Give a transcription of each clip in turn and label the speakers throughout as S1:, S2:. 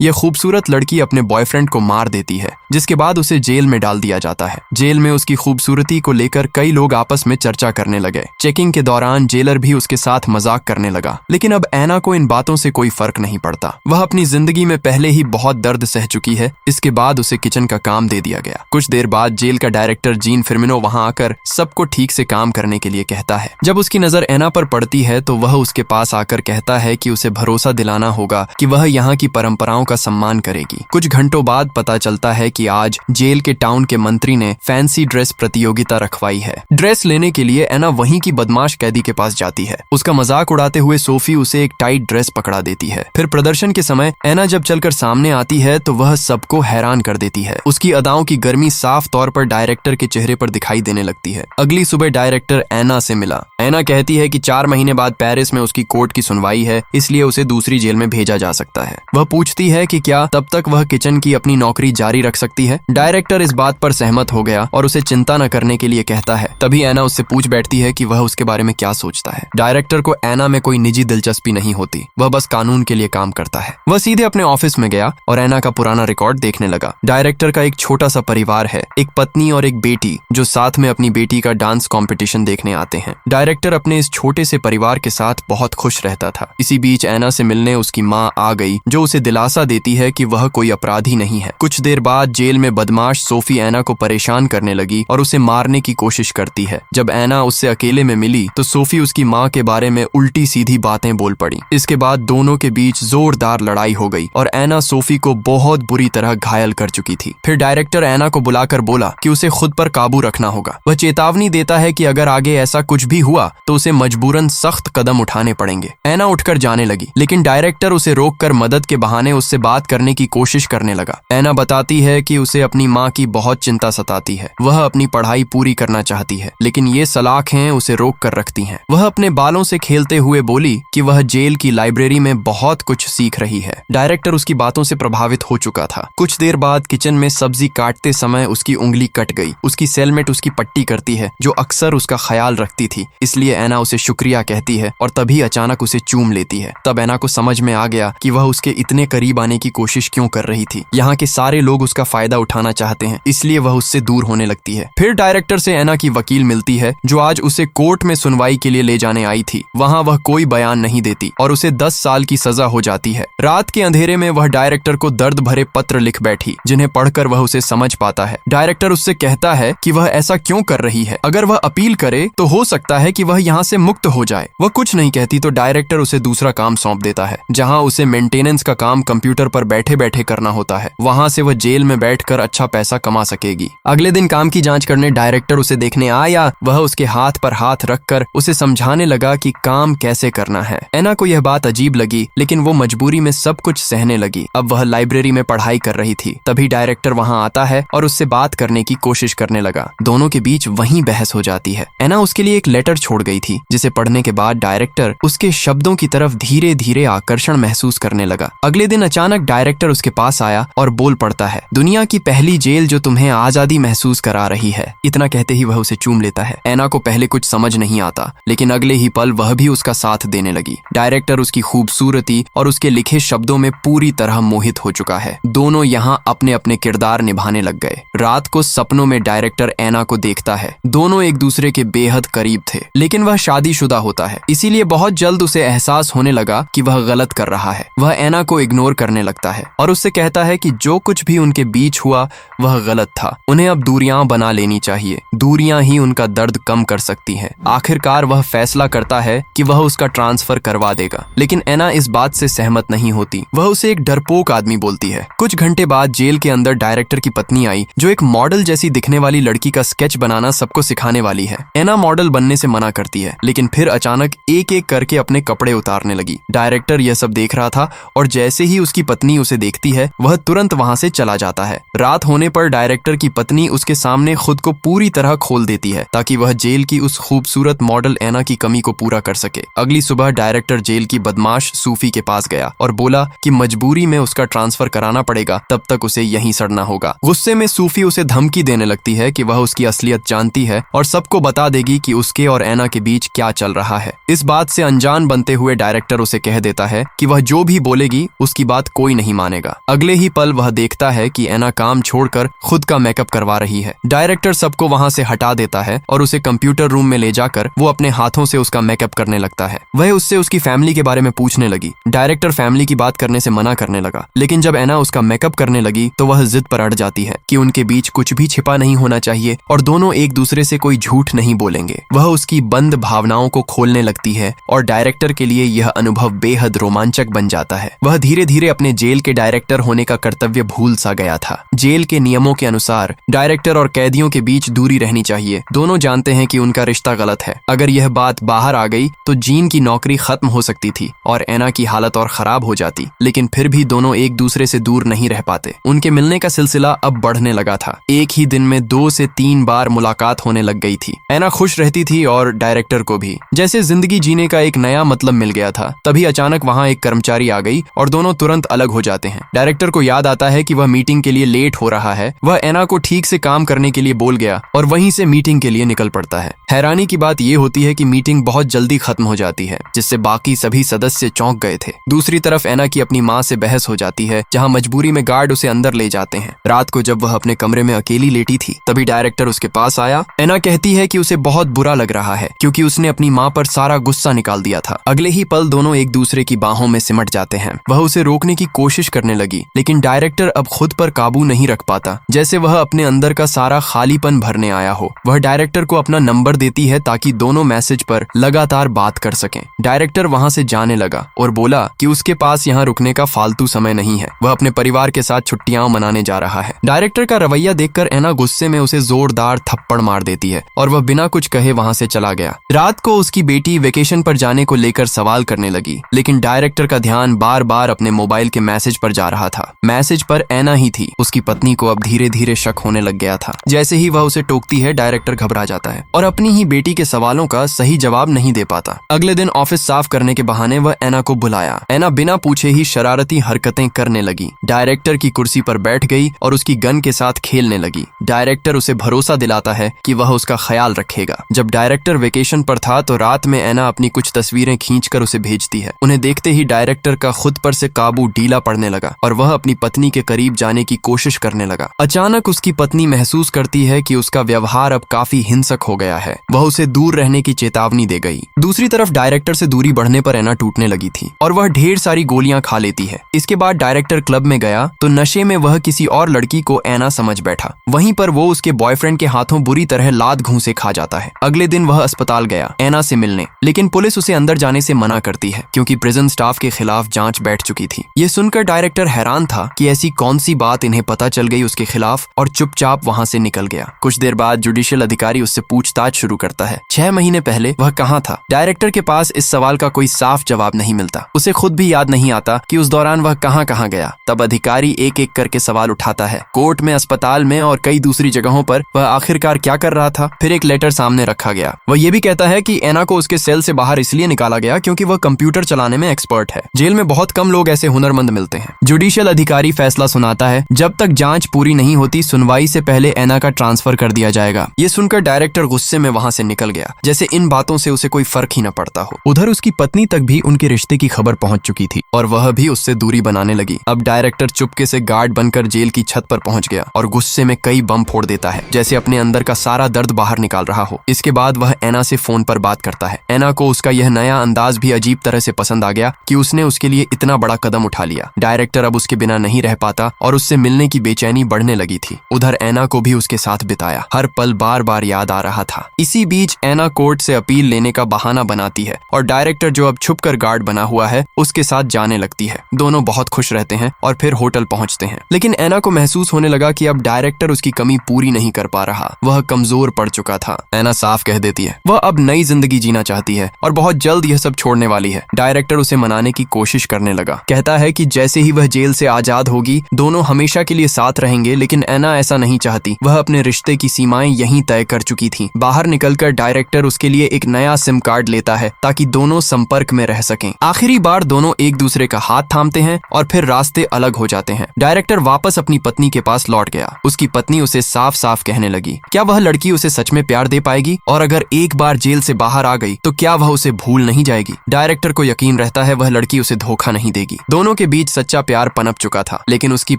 S1: यह खूबसूरत लड़की अपने बॉयफ्रेंड को मार देती है, जिसके बाद उसे जेल में डाल दिया जाता है। जेल में उसकी खूबसूरती को लेकर कई लोग आपस में चर्चा करने लगे। चेकिंग के दौरान जेलर भी उसके साथ मजाक करने लगा, लेकिन अब ऐना को इन बातों से कोई फर्क नहीं पड़ता। वह अपनी जिंदगी में पहले ही बहुत दर्द सह चुकी है। इसके बाद उसे किचन का काम दे दिया गया। कुछ देर बाद जेल का डायरेक्टर जीन फिरमिनो वहां आकर सबको ठीक से काम करने के लिए कहता है। जब उसकी नजर ऐना पर पड़ती है तो वह उसके पास आकर कहता है कि उसे भरोसा दिलाना होगा कि वह यहाँ की परंपराओं का सम्मान करेगी। कुछ घंटों बाद पता चलता है कि आज जेल के टाउन के मंत्री ने फैंसी ड्रेस प्रतियोगिता रखवाई है। ड्रेस लेने के लिए ऐना वहीं की बदमाश कैदी के पास जाती है। उसका मजाक उड़ाते हुए सोफी उसे एक टाइट ड्रेस पकड़ा देती है। फिर प्रदर्शन के समय ऐना जब चलकर सामने आती है तो वह सबको हैरान कर देती है। उसकी अदाओं की गर्मी साफ तौर पर डायरेक्टर के चेहरे पर दिखाई देने लगती है। अगली सुबह डायरेक्टर ऐना से मिला। ऐना कहती है कि 4 महीने बाद पेरिस में उसकी कोर्ट की सुनवाई है, इसलिए उसे दूसरी जेल में भेजा जा सकता है। वह पूछती है कि क्या तब तक वह किचन की अपनी नौकरी जारी रख सकती है। डायरेक्टर इस बात पर सहमत हो गया और उसे चिंता न करने के लिए कहता है। तभी ऐना उससे पूछ बैठती है कि वह उसके बारे में क्या सोचता है। डायरेक्टर को ऐना में कोई निजी दिलचस्पी नहीं होती, वह बस कानून के लिए काम करता है। वह सीधे अपने ऑफिस में गया और ऐना का पुराना रिकॉर्ड देखने लगा। डायरेक्टर का एक छोटा सा परिवार है, एक पत्नी और एक बेटी, जो साथ में अपनी बेटी का डांस कंपटीशन देखने आते हैं। डायरेक्टर अपने इस छोटे से परिवार के साथ बहुत खुश रहता था। इसी बीच ऐना से मिलने उसकी माँ आ गई, जो उसे दिलासा देती है कि वह कोई अपराधी नहीं है। कुछ देर बाद जेल में बदमाश सोफी ऐना को परेशान करने लगी और उसे मारने की कोशिश करती है। जब ऐना उससे अकेले में मिली तो सोफी उसकी माँ के बारे में उल्टी सीधी बातें बोल पड़ी। इसके बाद दोनों के बीच जोरदार लड़ाई हो गई और ऐना सोफी को बहुत बुरी तरह घायल कर चुकी थी। फिर डायरेक्टर ऐना को बुलाकर बोला कि उसे खुद पर काबू रखना होगा। वह चेतावनी देता है कि अगर आगे ऐसा कुछ भी हुआ तो उसे मजबूरन सख्त कदम उठाने पड़ेंगे। ऐना उठकर जाने लगी, लेकिन डायरेक्टर उसे रोककर मदद के बहाने उससे बात करने की कोशिश करने लगा। ऐना बताती है कि उसे अपनी माँ की बहुत चिंता सताती है। वह अपनी पढ़ाई पूरी करना चाहती है, लेकिन ये सलाखें उसे रोक कर रखती हैं। वह अपने बालों से खेलते हुए बोली कि वह जेल की लाइब्रेरी में बहुत कुछ सीख रही है। डायरेक्टर उसकी बातों से प्रभावित हो चुका था। कुछ देर बाद किचन में सब्जी काटते समय उसकी उंगली कट गई। उसकी सेलमेट उसकी पट्टी करती है, जो अक्सर उसका ख्याल रखती थी, इसलिए ऐना उसे शुक्रिया कहती है और तभी अचानक उसे चूम लेती है। तब ऐना को समझ में आ गया कि वह उसके इतने करीब आने की कोशिश क्यों कर रही थी। यहाँ के सारे लोग उसका फायदा उठाना चाहते हैं, इसलिए वह उससे दूर होने लगती है। फिर डायरेक्टर से ऐना की वकील मिलती है, जो आज उसे कोर्ट में सुनवाई के लिए ले जाने आई थी। वहाँ वह कोई बयान नहीं देती और उसे 10 साल की सजा हो जाती है। रात के अंधेरे में वह डायरेक्टर को दर्द भरे पत्र लिख बैठी, जिन्हें पढ़कर वह उसे समझ पाता है। डायरेक्टर उससे कहता है कि वह ऐसा क्यों कर रही है। अगर वह अपील करे तो हो सकता है कि वह यहाँ से मुक्त हो जाए। वह कुछ नहीं कहती तो डायरेक्टर उसे दूसरा काम सौंप देता है, जहाँ उसे मेंटेनेंस का काम कंप्यूटर पर बैठे बैठे करना होता है। वहाँ से वह जेल में बैठकर अच्छा पैसा कमा सकेगी। अगले दिन काम की जांच करने डायरेक्टर उसे देखने आया। वह उसके हाथ पर हाथ रखकर उसे समझाने लगा कि काम कैसे करना है। ऐना को यह बात अजीब लगी, लेकिन वो मजबूरी में सब कुछ सहने लगी। अब वह लाइब्रेरी में पढ़ाई कर रही थी। तभी डायरेक्टर वहाँ आता है और उससे बात करने की कोशिश करने लगा। दोनों के बीच वहीं बहस हो जाती है। ऐना उसके लिए एक लेटर छोड़ गई थी, जिसे पढ़ने के बाद डायरेक्टर उसके शब्दों की तरफ धीरे धीरे आकर्षण महसूस करने लगा। अगले दिन अचानक डायरेक्टर उसके पास आया और बोल पड़ता है, दुनिया की पहली जेल जो तुम्हें आजादी महसूस करा रही है। इतना कहते ही वह उसे चूम लेता है। ऐना को पहले कुछ समझ नहीं आता, लेकिन अगले ही पल वह भी उसका साथ देने लगी। डायरेक्टर उसकी खूबसूरती और उसके लिखे शब्दों में पूरी तरह मोहित हो चुका है। दोनों यहाँ अपने अपने किरदार निभाने लग गए। रात को सपनों में डायरेक्टर ऐना को देखता है। दोनों एक दूसरे के बेहद करीब थे, लेकिन वह शादीशुदा होता है, इसीलिए बहुत जल्द उसे एहसास होने लगा कि वह गलत कर रहा है। वह ऐना को इग्नोर करने लगता है और उससे कहता है कि जो कुछ भी उनके बीच हुआ वह गलत था। उन्हें अब दूरियां बना लेनी चाहिए। दूरियां ही उनका दर्द कम कर सकती हैं। आखिरकार वह फैसला करता है कि वह उसका ट्रांसफर करवा देगा, लेकिन ऐना इस बात से सहमत नहीं होती। वह उसे एक डरपोक आदमी बोलती है। कुछ घंटे बाद जेल के अंदर डायरेक्टर की पत्नी आई, जो एक मॉडल जैसी दिखने वाली लड़की का स्केच बनाना सबको सिखाने वाली है। ऐना मॉडल बनने से मना करती है, लेकिन फिर अचानक एक एक करके अपने कपड़े उतारने लगी। डायरेक्टर यह सब देख रहा था और जैसे ही उसकी पत्नी उसे देखती है, वह तुरंत वहां से चला जाता है। रात होने पर डायरेक्टर की पत्नी उसके सामने खुद को पूरी तरह खोल देती है, ताकि वह जेल की उस खूबसूरत मॉडल ऐना की कमी को पूरा कर सके। अगली सुबह डायरेक्टर जेल की बदमाश सूफी के पास गया और बोला कि मजबूरी में उसका ट्रांसफर कराना पड़ेगा, तब तक उसे यहीं सड़ना होगा। गुस्से में सूफी उसे धमकी देने लगती है कि वह उसकी असलियत जानती है और सबको बता देगी कि उसके और ऐना के बीच क्या चल रहा है। इस बात से अनजान बनते हुए डायरेक्टर उसे कह देता है कि वह जो भी बोलेगी उसकी बात बात कोई नहीं मानेगा। अगले ही पल वह देखता है कि एना काम छोड़कर खुद का मेकअप करवा रही है। डायरेक्टर सबको वहां से हटा देता है और उसे कंप्यूटर रूम में ले जाकर वो अपने हाथों से उसका मेकअप करने लगता है। वह उससे उसकी फैमिली के बारे में पूछने लगी। डायरेक्टर फैमिली की बात करने से मना करने लगा, लेकिन जब एना उसका मेकअप करने लगी तो वह जिद पर अड़ जाती है कि उनके बीच कुछ भी छिपा नहीं होना चाहिए और दोनों एक दूसरे से कोई झूठ नहीं बोलेंगे। वह उसकी बंद भावनाओं को खोलने लगती है और डायरेक्टर के लिए यह अनुभव बेहद रोमांचक बन जाता है। वह धीरे धीरे अपने जेल के डायरेक्टर होने का कर्तव्य भूल सा गया था। जेल के नियमों के अनुसार डायरेक्टर और कैदियों के बीच दूरी रहनी चाहिए। दोनों जानते हैं कि उनका रिश्ता गलत है। अगर यह बात बाहर आ गई तो जीन की नौकरी खत्म हो सकती थी और एना की हालत और खराब हो जाती, लेकिन फिर भी दोनों एक दूसरे से दूर नहीं रह पाते। उनके मिलने का सिलसिला अब बढ़ने लगा था। एक ही दिन में 2 से 3 बार मुलाकात होने लग गई थी। एना खुश रहती थी और डायरेक्टर को भी, जैसे जिंदगी जीने का एक नया मतलब मिल गया था। तभी अचानक वहां एक कर्मचारी आ गई और दोनों तुरंत अलग हो जाते हैं। डायरेक्टर को याद आता है कि वह मीटिंग के लिए लेट हो रहा है। वह एना को ठीक से काम करने के लिए बोल गया और वहीं से मीटिंग के लिए निकल पड़ता है। हैरानी की बात यह होती है कि मीटिंग बहुत जल्दी खत्म हो जाती है, जिससे बाकी सभी सदस्य चौंक गए थे। दूसरी तरफ एना की अपनी माँ से बहस हो जाती है, जहाँ मजबूरी में गार्ड उसे अंदर ले जाते हैं। रात को जब वह अपने कमरे में अकेली लेटी थी, तभी डायरेक्टर उसके पास आया। एना कहती है कि उसे बहुत बुरा लग रहा है क्योंकि उसने अपनी माँ पर सारा गुस्सा निकाल दिया था। अगले ही पल दोनों एक दूसरे की बाहों में सिमट जाते हैं। वह उसे रोकने की कोशिश करने लगी, लेकिन डायरेक्टर अब खुद पर काबू नहीं रख पाता, जैसे वह अपने अंदर का सारा खालीपन भरने आया हो। वह डायरेक्टर को अपना नंबर देती है ताकि दोनों मैसेज पर लगातार बात कर सकें। डायरेक्टर वहां से जाने लगा और बोला कि उसके पास यहाँ रुकने का फालतू समय नहीं है। वह अपने परिवार के साथ छुट्टियां मनाने जा रहा है। डायरेक्टर का रवैया देखकर एना गुस्से में उसे जोरदार थप्पड़ मार देती है और वह बिना कुछ कहे वहां से चला गया। रात को उसकी बेटी वेकेशन पर जाने को लेकर सवाल करने लगी, लेकिन डायरेक्टर का ध्यान बार बार अपने मोबाइल के मैसेज पर जा रहा था। मैसेज पर एना ही थी। उसकी पत्नी को अब धीरे धीरे शक होने लग गया था। जैसे ही वह उसे टोकती है, डायरेक्टर घबरा जाता है और अपनी ही बेटी के सवालों का सही जवाब नहीं दे पाता। अगले दिन ऑफिस साफ करने के बहाने वह एना को बुलाया। एना बिना पूछे ही शरारती हरकतें करने लगी। डायरेक्टर की कुर्सी पर बैठ गई और उसकी गन के साथ खेलने लगी। डायरेक्टर उसे भरोसा दिलाता है कि वह उसका ख्याल रखेगा। जब डायरेक्टर वेकेशन पर था तो रात में एना अपनी कुछ तस्वीरें खींचकर उसे भेजती है। उन्हें देखते ही डायरेक्टर का खुद पर से काबू ढीला पड़ने लगा और वह अपनी पत्नी के करीब जाने की कोशिश करने लगा। अचानक उसकी पत्नी महसूस करती है कि उसका व्यवहार अब काफी हिंसक हो गया है। वह उसे दूर रहने की चेतावनी दे गई। दूसरी तरफ डायरेक्टर से दूरी बढ़ने पर एना टूटने लगी थी और वह ढेर सारी गोलियां खा लेती है। इसके बाद डायरेक्टर क्लब में गया तो नशे में वह किसी और लड़की को एना समझ बैठा। वहीं पर वो उसके बॉयफ्रेंड के हाथों बुरी तरह लात घूंसे खा जाता है। अगले दिन वह अस्पताल गया एना से मिलने, लेकिन पुलिस उसे अंदर जाने से मना करती है क्योंकि प्रिजन स्टाफ के खिलाफ जांच बैठ चुकी थी। ये सुनकर डायरेक्टर हैरान था कि ऐसी कौन सी बात इन्हें पता चल गई उसके खिलाफ, और चुपचाप वहां से निकल गया। कुछ देर बाद जुडिशियल अधिकारी उससे पूछताछ शुरू करता है। 6 महीने पहले वह कहाँ था? डायरेक्टर के पास इस सवाल का कोई साफ जवाब नहीं मिलता। उसे खुद भी याद नहीं आता कि उस दौरान वह कहाँ कहाँ गया। तब अधिकारी एक एक करके सवाल उठाता है। कोर्ट में, अस्पताल में और कई दूसरी जगहों पर वह आखिरकार क्या कर रहा था? फिर एक लेटर सामने रखा गया। वह ये भी कहता है कि एना को उसके सेल से बाहर इसलिए निकाला गया क्योंकि वह कंप्यूटर चलाने में एक्सपर्ट है। जेल में बहुत कम लोग ऐसे हुनरमंद मिलते हैं। जुडिशियल अधिकारी फैसला सुनाता है, जब तक जांच पूरी नहीं होती सुनवाई से पहले एना का ट्रांसफर कर दिया जाएगा। ये सुनकर डायरेक्टर गुस्से में वहां से निकल गया, जैसे इन बातों से उसे कोई फर्क ही न पड़ता हो। उधर उसकी पत्नी तक भी उनके रिश्ते की खबर पहुंच चुकी थी और वह भी उससे दूरी बनाने लगी। अब डायरेक्टर चुपके से गार्ड बनकर जेल की छत पर पहुंच गया और गुस्से में कई बम फोड़ देता है, जैसे अपने अंदर का सारा दर्द बाहर निकाल रहा हो। इसके बाद वह एना से फोन पर बात करता है। एना को उसका यह नया अंदाज भी अजीब तरह से पसंद आ गया कि उसने उसके लिए इतना बड़ा कदम उठा लिया। डायरेक्टर अब उसके बिना नहीं रह पाता और उससे मिलने की बेचैनी बढ़ने लगी थी। उधर एना को भी उसके साथ बिताया हर पल बार बार याद आ रहा था। इसी बीच एना कोर्ट से अपील लेने का बहाना बनाती है और डायरेक्टर, जो अब छुपकर गार्ड बना हुआ है, उसके साथ जाने लगती है। दोनों बहुत खुश रहते हैं और फिर होटल पहुंचते हैं। लेकिन एना को महसूस होने लगा कि अब डायरेक्टर उसकी कमी पूरी नहीं कर पा रहा। वह कमजोर पड़ चुका था। एना साफ कह देती है वह अब नई जिंदगी जीना चाहती है और बहुत जल्द यह सब छोड़ने वाली है। डायरेक्टर उसे मनाने की कोशिश करने लगा। कहता है कि जैसे ही वह जेल से आजाद होगी दोनों हमेशा के लिए साथ रहेंगे, लेकिन एना ऐसा नहीं चाहती। वह अपने रिश्ते की सीमाएं यहीं तय कर चुकी थी। बाहर निकलकर डायरेक्टर उसके लिए एक नया सिम कार्ड लेता है ताकि दोनों संपर्क में रह सकें। आखिरी बार दोनों एक दूसरे का हाथ थामते हैं और फिर रास्ते अलग हो जाते हैं। डायरेक्टर वापस अपनी पत्नी के पास लौट गया। उसकी पत्नी उसे साफ साफ कहने लगी क्या वह लड़की उसे सच में प्यार दे पाएगी, और अगर एक बार जेल से बाहर आ गई तो क्या वह उसे भूल नहीं जाएगी। डायरेक्टर को यकीन रहता है वह लड़की उसे धोखा नहीं देगी। दोनों दोनों के बीच सच्चा प्यार पनप चुका था, लेकिन उसकी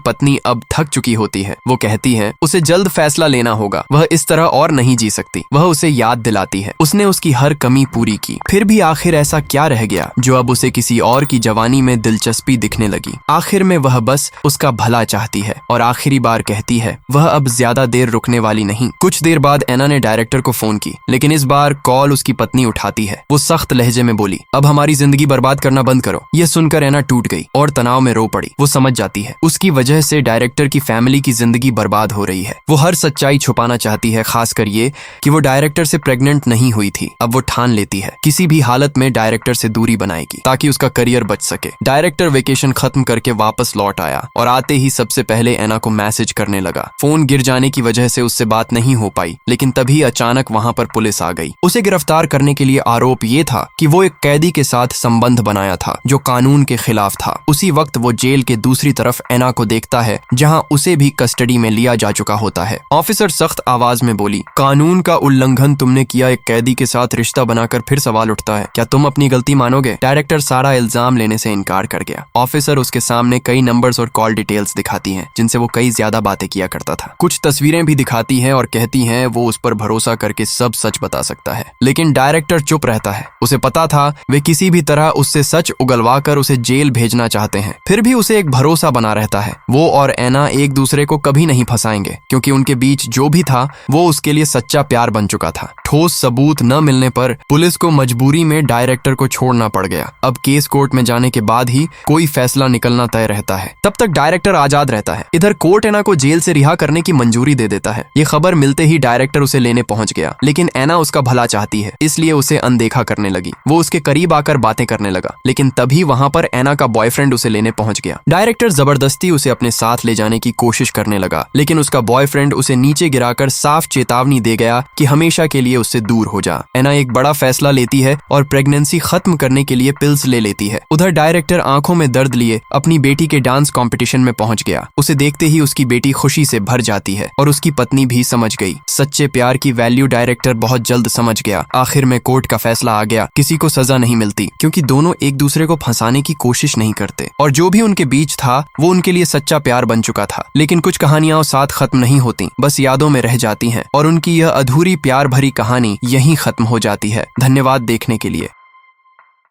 S1: पत्नी अब थक चुकी होती है। वो कहती है उसे जल्द फैसला लेना होगा, वह इस तरह और नहीं जी सकती। वह उसे याद दिलाती है उसने उसकी हर कमी पूरी की, फिर भी आखिर ऐसा क्या रह गया जो अब उसे किसी और की जवानी में दिलचस्पी दिखने लगी। आखिर में वह बस उसका भला चाहती है और आखिरी बार कहती है वह अब ज्यादा देर रुकने वाली नहीं। कुछ देर बाद एना ने डायरेक्टर को फोन की, लेकिन इस बार कॉल उसकी पत्नी उठाती है। वो सख्त लहजे में बोली, अब हमारी जिंदगी बर्बाद करना बंद करो। यह सुनकर एना टूट गई और तनाव में रो पड़ी। वो समझ जाती है उसकी वजह से डायरेक्टर की फैमिली की जिंदगी बर्बाद हो रही है। वो हर सच्चाई छुपाना चाहती है, खासकर ये कि वो डायरेक्टर से प्रेग्नेंट नहीं हुई थी। अब वो ठान लेती है किसी भी हालत में डायरेक्टर से दूरी बनाएगी ताकि उसका करियर बच सके। डायरेक्टर वेकेशन खत्म करके वापस लौट आया और आते ही सबसे पहले एना को मैसेज करने लगा। फोन गिर जाने की वजह से उससे बात नहीं हो पाई, लेकिन तभी अचानक वहां पर पुलिस आ गई। उसे गिरफ्तार करने के लिए आरोप ये था कि वो एक कैदी के साथ संबंध बनाया था जो कानून के खिलाफ था। उसी वक्त वो जेल के दूसरी तरफ एना को देखता है जहां उसे भी कस्टडी में लिया जा चुका होता है। ऑफिसर सख्त आवाज में बोली, कानून का उल्लंघन तुमने किया, एक कैदी के साथ रिश्ता बनाकर फिर सवाल उठता है, क्या तुम अपनी गलती मानोगे? डायरेक्टर सारा इल्जाम लेने से इनकार कर गया। ऑफिसर उसके सामने कई नंबर्स और कॉल डिटेल्स दिखाती हैं जिनसे वो कई ज्यादा बातें किया करता था। कुछ तस्वीरें भी दिखाती हैं और कहती हैं वो उस पर भरोसा करके सब सच बता सकता है, लेकिन डायरेक्टर चुप रहता है। उसे पता था वे किसी भी तरह उससे सच उगलवा कर उसे जेल भेजना चाहते हैं, फिर भी उसे एक भरोसा बना रहता है। वो और एना एक दूसरे को कभी नहीं फंसाएंगे, क्योंकि उनके बीच जो भी था वो उसके लिए सच्चा प्यार बन चुका था। ठोस सबूत न मिलने पर पुलिस को मजबूरी में डायरेक्टर को छोड़ना पड़ गया। अब केस कोर्ट में जाने के बाद ही कोई फैसला निकलना तय रहता है। तब तक डायरेक्टर आजाद रहता है। इधर कोर्ट एना को जेल से रिहा करने की मंजूरी दे देता है। ये खबर मिलते ही डायरेक्टर उसे लेने पहुंच गया, लेकिन एना उसका भला चाहती है, इसलिए उसे अनदेखा करने लगी। वो उसके करीब आकर बातें करने लगा, लेकिन तभी वहां पर एना का बॉयफ्रेंड उसे लेने पहुंच गया। डायरेक्टर जबरदस्ती उसे अपने साथ ले जाने की कोशिश करने लगा, लेकिन उसका बॉयफ्रेंड उसे नीचे गिराकर साफ चेतावनी दे गया कि हमेशा के लिए उससे दूर हो जा। एना एक बड़ा फैसला लेती है और प्रेगनेंसी खत्म करने के लिए पिल्स ले लेती है। उधर डायरेक्टर आंखों में दर्द लिए अपनी बेटी के डांस कंपटीशन में पहुंच गया। उसे देखते ही उसकी बेटी खुशी से भर जाती है और उसकी पत्नी भी समझ गई। सच्चे प्यार की वैल्यू डायरेक्टर बहुत जल्द समझ गया। आखिर में कोर्ट का फैसला आ गया, किसी को सजा नहीं मिलती, क्योंकि दोनों एक दूसरे को फंसाने की कोशिश नहीं करते और जो भी उनके बीच था वो उनके लिए सच्चा प्यार बन चुका था। लेकिन कुछ कहानियां साथ खत्म नहीं होती, बस यादों में रह जाती हैं और उनकी यह अधूरी प्यार भरी कहानी यहीं खत्म हो जाती है। धन्यवाद देखने के लिए।